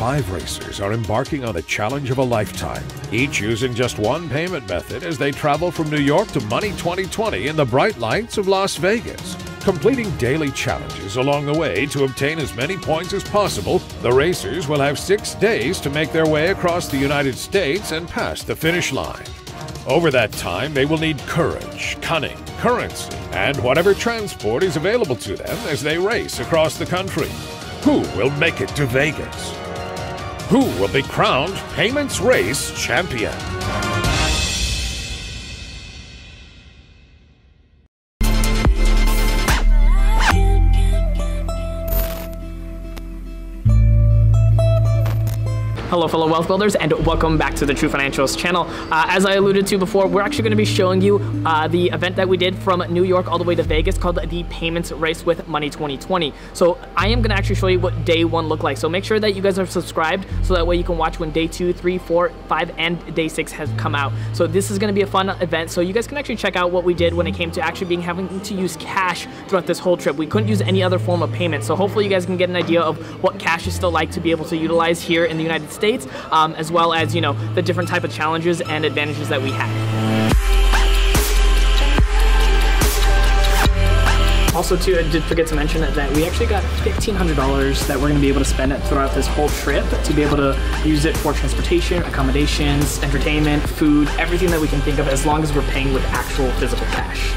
5 racers are embarking on a challenge of a lifetime, each using just one payment method as they travel from New York to Money 2020 in the bright lights of Las Vegas. Completing daily challenges along the way to obtain as many points as possible, the racers will have 6 days to make their way across the United States and pass the finish line. Over that time, they will need courage, cunning, currency, and whatever transport is available to them as they race across the country. Who will make it to Vegas? Who will be crowned Payments Race Champion? Hello fellow wealth builders, and welcome back to the True Financials channel. As I alluded to before, we're actually going to be showing you the event that we did from New York all the way to Vegas called the Payments Race with Money 2020. So I am going to actually show you what day 1 looked like. So make sure that you guys are subscribed so that way you can watch when day 2, 3, 4, 5, and day 6 has come out. So this is going to be a fun event. So you guys can actually check out what we did when it came to actually having to use cash throughout this whole trip. We couldn't use any other form of payment. So hopefully you guys can get an idea of what cash is still like to be able to utilize here in the United States. As well as, you know, the different type of challenges and advantages that we had. Also, too, I did forget to mention that we actually got $1,500 that we're going to be able to spend throughout this whole trip to be able to use it for transportation, accommodations, entertainment, food, everything that we can think of, as long as we're paying with actual physical cash.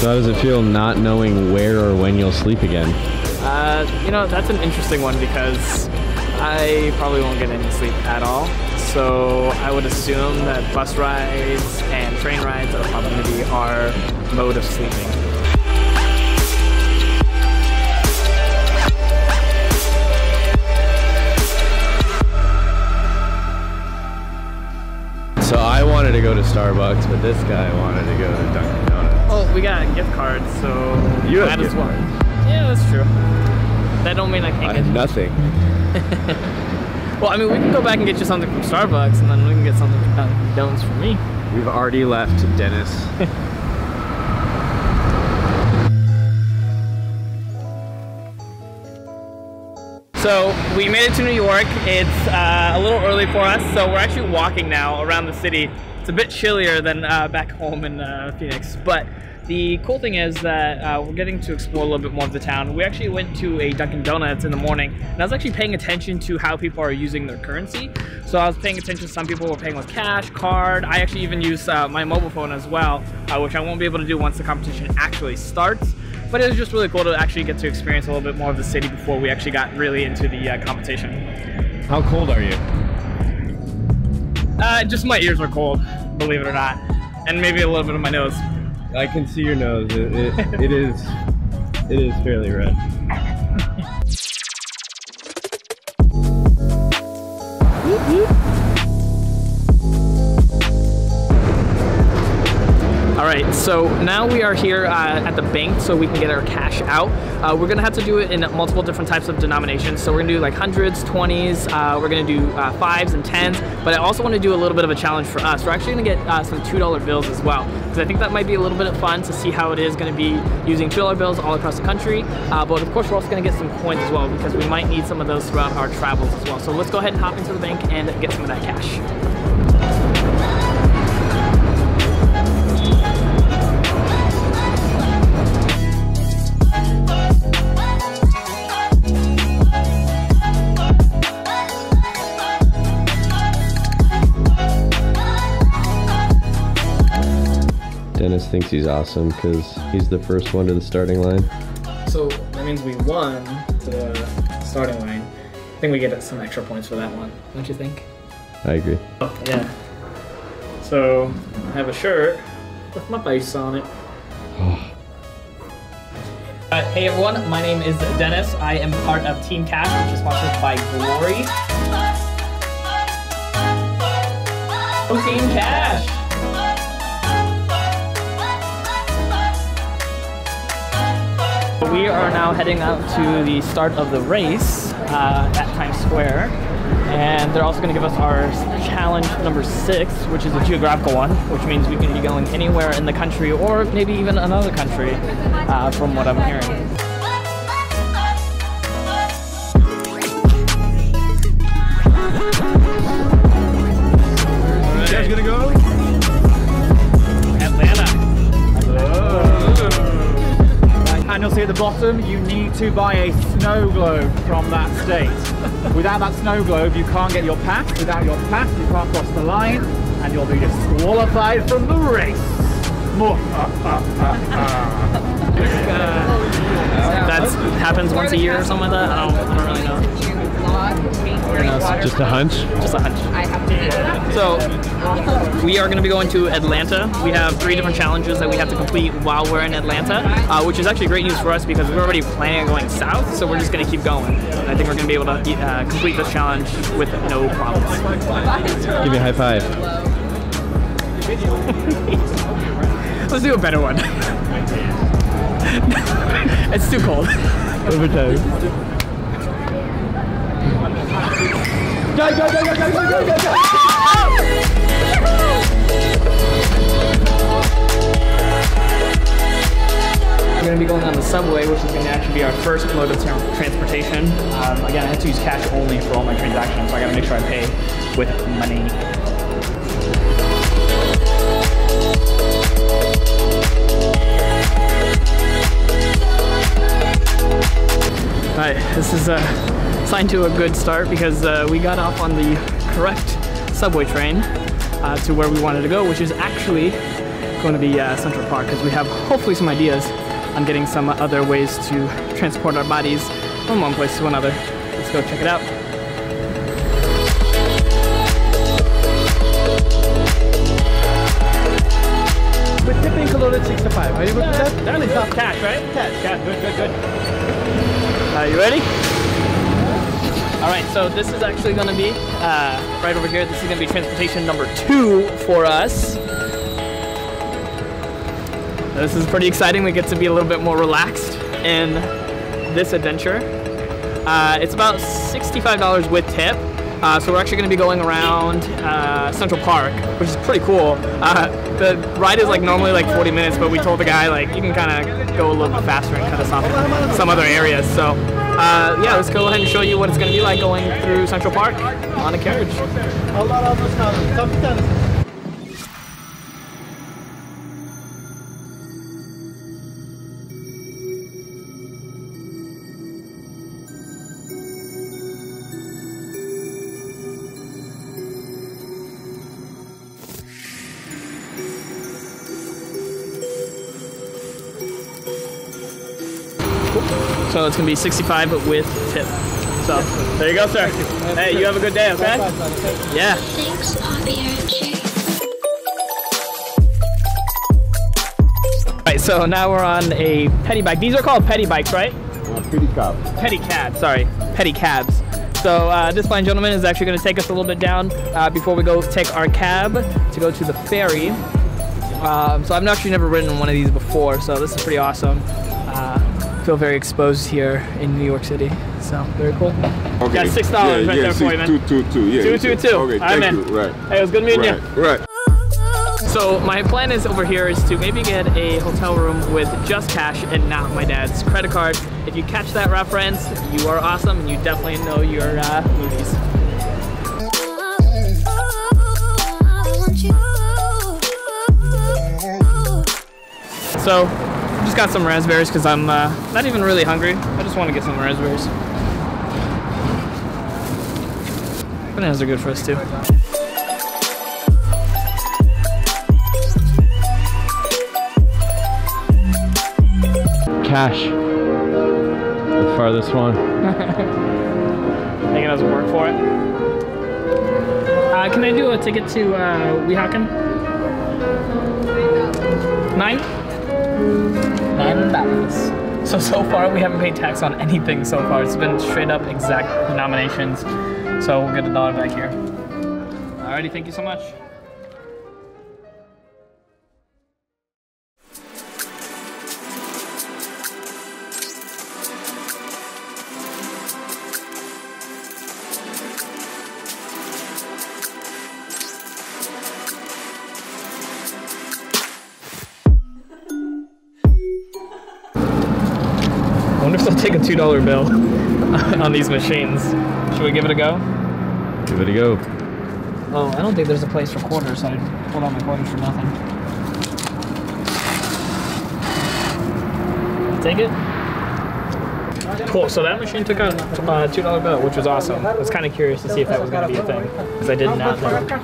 So how does it feel not knowing where or when you'll sleep again? You know, that's an interesting one because I probably won't get any sleep at all. So I would assume that bus rides and train rides are probably going to be our mode of sleeping. So I wanted to go to Starbucks, but this guy wanted to go to Dunkin' Donuts. Well, we got gift cards, so you might as well. Yeah, that's true. That don't mean I can't get nothing. Well, I mean, we can go back and get you something from Starbucks, and then we can get something from Dunkin' Donuts for me. We've already left Dennis. So we made it to New York. It's a little early for us, so we're actually walking now around the city. It's a bit chillier than back home in Phoenix, but the cool thing is that we're getting to explore a little bit more of the town. We actually went to a Dunkin' Donuts in the morning, and I was actually paying attention to how people are using their currency. So I was paying attention to some people were paying with cash, card. I actually even used my mobile phone as well, which I won't be able to do once the competition actually starts. But it was just really cool to actually get to experience a little bit more of the city before we actually got really into the competition. How cold are you? Just my ears are cold, believe it or not. And maybe a little bit of my nose. I can see your nose. It is fairly red. Alright, so now we are here at the bank so we can get our cash out. We're going to have to do it in multiple different types of denominations. So we're going to do like hundreds, 20s, we're going to do 5s and 10s, but I also want to do a little bit of a challenge for us. We're actually going to get some $2 bills as well, because I think that might be a little bit of fun to see how it is going to be using $2 bills all across the country. But of course we're also going to get some coins as well, because we might need some of those throughout our travels as well. So let's go ahead and hop into the bank and get some of that cash. Dennis thinks he's awesome because he's the first one to the starting line. So that means we won the starting line. I think we get some extra points for that one, don't you think? I agree. Oh, yeah. So I have a shirt with my face on it. Hey everyone, my name is Dennis. I am part of Team Cash, which is sponsored by Glory. Oh, Team Cash! We are now heading out to the start of the race at Times Square. And they're also going to give us our challenge number 6, which is a geographical one, which means we can be going anywhere in the country or maybe even another country, from what I'm hearing. You guys gonna go? Atlanta. And you'll see at the bottom, you need to buy a snow globe from that state. Without that snow globe, you can't get your pass. Without your pass, you can't cross the line, and you'll be disqualified from the race. That happens once a year or something like that? I don't really know. Just a hunch? Just a hunch. So, we are going to be going to Atlanta. We have 3 different challenges that we have to complete while we're in Atlanta, which is actually great news for us because we're already planning on going south, so we're just going to keep going. I think we're going to be able to complete this challenge with no problems. Give me a high five. Let's do a better one. It's too cold. Overtime. Go, go, go, go, go, go, go, go, go! We're going to be going on the subway, which is going to actually be our first mode of transportation. Again, I have to use cash only for all my transactions, so I got to make sure I pay with money. Alright, this is signed to a good start because we got off on the correct subway train to where we wanted to go, which is actually going to be Central Park, because we have hopefully some ideas on getting some other ways to transport our bodies from one place to another. Let's go check it out. With tipping included 65. Are you good with that? That is cash, right? Cash. Good, good, good. Are you ready? All right, so this is actually going to be right over here. This is going to be transportation number 2 for us. This is pretty exciting. We get to be a little bit more relaxed in this adventure. It's about $65 with tip. So we're actually going to be going around Central Park, which is pretty cool. The ride is like normally like 40 minutes, but we told the guy like you can kind of go a little bit faster and cut us off in some other areas. So yeah, let's go ahead and show you what it's going to be like going through Central Park on a carriage. So it's going to be 65 but with tip. So there you go, sir. Hey, you have a good day, okay? Yeah. Thanks, Alright, so now we're on a petty bike. These are called petty bikes, right? Petty cab. Petty cabs, sorry. Petty cabs. So this fine gentleman is actually going to take us a little bit down before we go take our cab to go to the ferry. So I've actually never ridden one of these before, so this is pretty awesome. Feel very exposed here in New York City, so very cool. Okay. Got $6 right there for you, man. 222. Yeah. 222. Okay, Alright, thank man. you. Right. Hey, it was good meeting you. Right. So my plan is over here is to maybe get a hotel room with just cash and not my dad's credit card. If you catch that reference, you are awesome and you definitely know your movies. So just got some raspberries because I'm not even really hungry. I just want to get some raspberries. Bananas are good for us too. Cash. The farthest one. Think it doesn't work for it. Can I do a ticket to Weehawken? $9? $9. So far we haven't paid tax on anything so far. It's been straight up exact denominations. So we'll get $1 back here. Alrighty, thank you so much. wonder if they'll take a $2 bill on these machines. Should we give it a go? Give it a go. Oh, I don't think there's a place for quarters, so I pulled out my quarters for nothing. Take it? Cool, so that machine took a $2 bill, which was awesome. I was kind of curious to see if that was going to be a thing, because I did not know.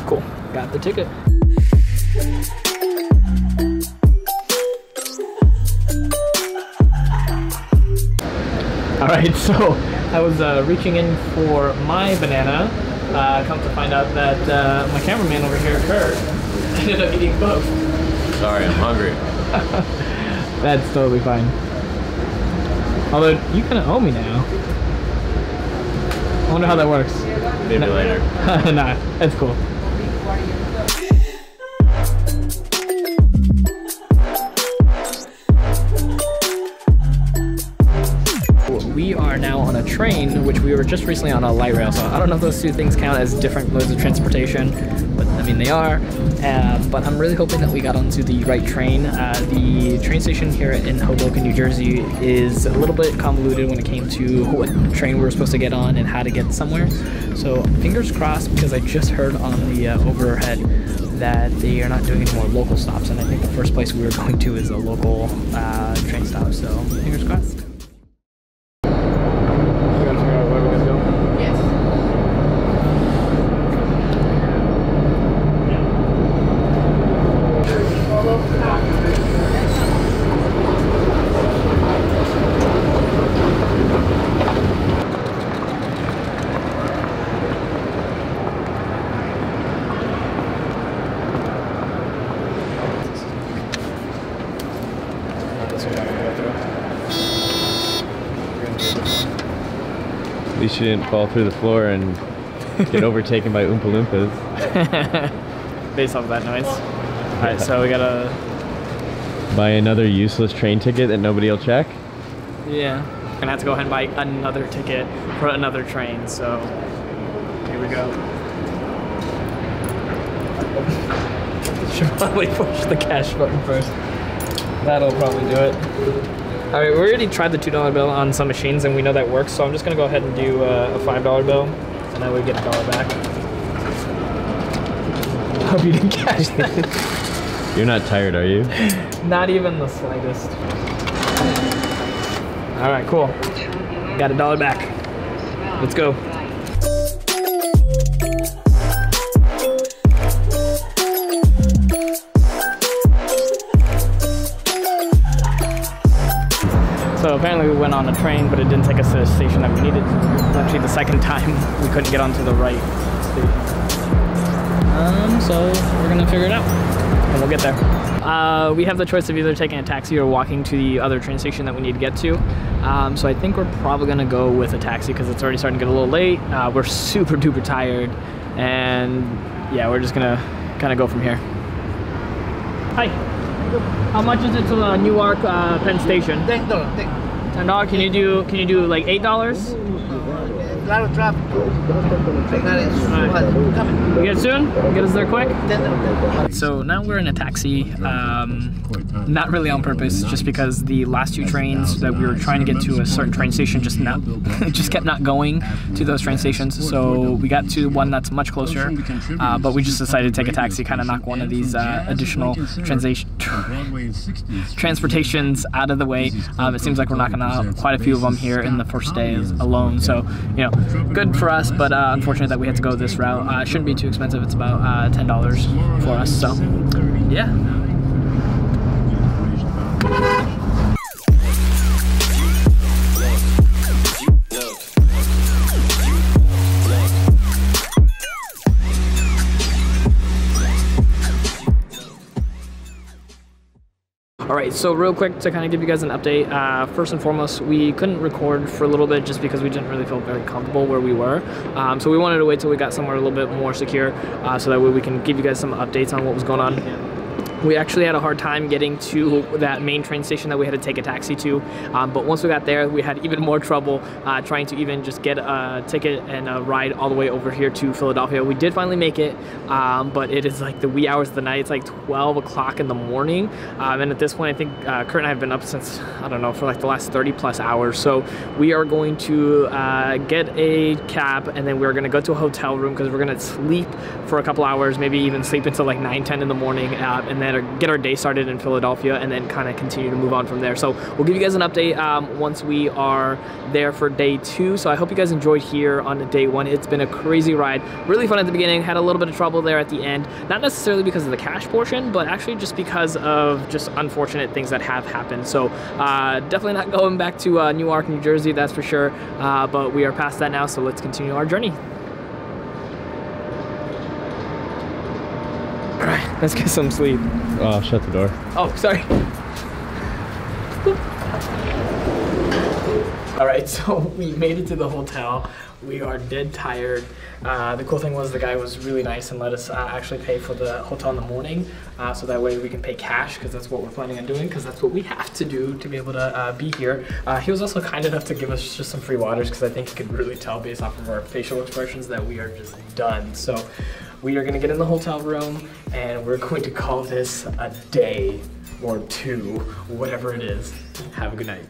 Cool, got the ticket. All right, so I was reaching in for my banana. Come to find out that my cameraman over here, Kurt, ended up eating both. Sorry, I'm hungry. That's totally fine. Although, you kind of owe me now. I wonder how that works. Maybe later. Nah, that's cool. We are now on a train, which we were just recently on a light rail, so I don't know if those two things count as different modes of transportation, but I mean they are. But I'm really hoping that we got onto the right train. The train station here in Hoboken, New Jersey is a little bit convoluted when it came to what train we were supposed to get on and how to get somewhere. So fingers crossed, because I just heard on the overhead that they are not doing any more local stops, and I think the first place we were going to is a local train stop, so fingers crossed. At least you didn't fall through the floor and get overtaken by Oompa Loompas. Based off of that noise. Alright, so we gotta... Buy another useless train ticket that nobody will check? Yeah. Gonna have to go ahead and buy another ticket for another train, so... Here we go. Should probably push the cash button first. That'll probably do it. Alright, we already tried the $2 bill on some machines and we know that works, so I'm just gonna go ahead and do a $5 bill, and then we get $1 back. I hope you didn't catch that. You're not tired, are you? Not even the slightest. Alright, cool. Got $1 back. Let's go. So apparently we went on a train, but it didn't take us to the station that we needed. Actually, the second time we couldn't get onto the right station. So we're gonna figure it out, and we'll get there. We have the choice of either taking a taxi or walking to the other train station that we need to get to. So I think we're probably gonna go with a taxi because it's already starting to get a little late. We're super duper tired, and yeah, we're just gonna kind of go from here. Hi. How much is it to the Newark Penn Station? $10. $10. Can you do like $8? A lot of traffic. Right. We get it soon? Get us there quick? So now we're in a taxi, not really on purpose, just because the last two trains that we were trying to get to a certain train station just kept not going to those train stations. So we got to one that's much closer, but we just decided to take a taxi, kind of knock one of these additional transportations out of the way. It seems like we're knocking out quite a few of them here in the first day alone. So, you know, good for us, but unfortunate that we had to go this route. It shouldn't be too expensive. It's about $10 for us, so yeah. Alright, so real quick to kind of give you guys an update, first and foremost, we couldn't record for a little bit just because we didn't really feel very comfortable where we were. So we wanted to wait till we got somewhere a little bit more secure, so that way we can give you guys some updates on what was going on. We actually had a hard time getting to that main train station that we had to take a taxi to, but once we got there, we had even more trouble trying to even just get a ticket and a ride all the way over here to Philadelphia. We did finally make it, but it is like the wee hours of the night. It's like 12 o'clock in the morning, and at this point, I think Kurt and I have been up since, I don't know, for like the last 30 plus hours. So we are going to get a cab, and then we're going to go to a hotel room because we're going to sleep for a couple hours, maybe even sleep until like 9, 10 in the morning, and then get our day started in Philadelphia, and then kind of continue to move on from there. So we'll give you guys an update once we are there for day 2. So I hope you guys enjoyed here on day 1. It's been a crazy ride, really fun at the beginning, had a little bit of trouble there at the end, not necessarily because of the cash portion, but actually just because of just unfortunate things that have happened. So definitely not going back to Newark, New Jersey, that's for sure, but we are past that now, so let's continue our journey. All right, let's get some sleep. Oh, shut the door. Oh, sorry. All right, so we made it to the hotel. We are dead tired. The cool thing was the guy was really nice and let us actually pay for the hotel in the morning, so that way we can pay cash, because that's what we're planning on doing, because that's what we have to do to be able to be here. He was also kind enough to give us just some free waters, because I think he could really tell based off of our facial expressions that we are just done. So we are gonna get in the hotel room and we're going to call this a day or 2, whatever it is. Have a good night.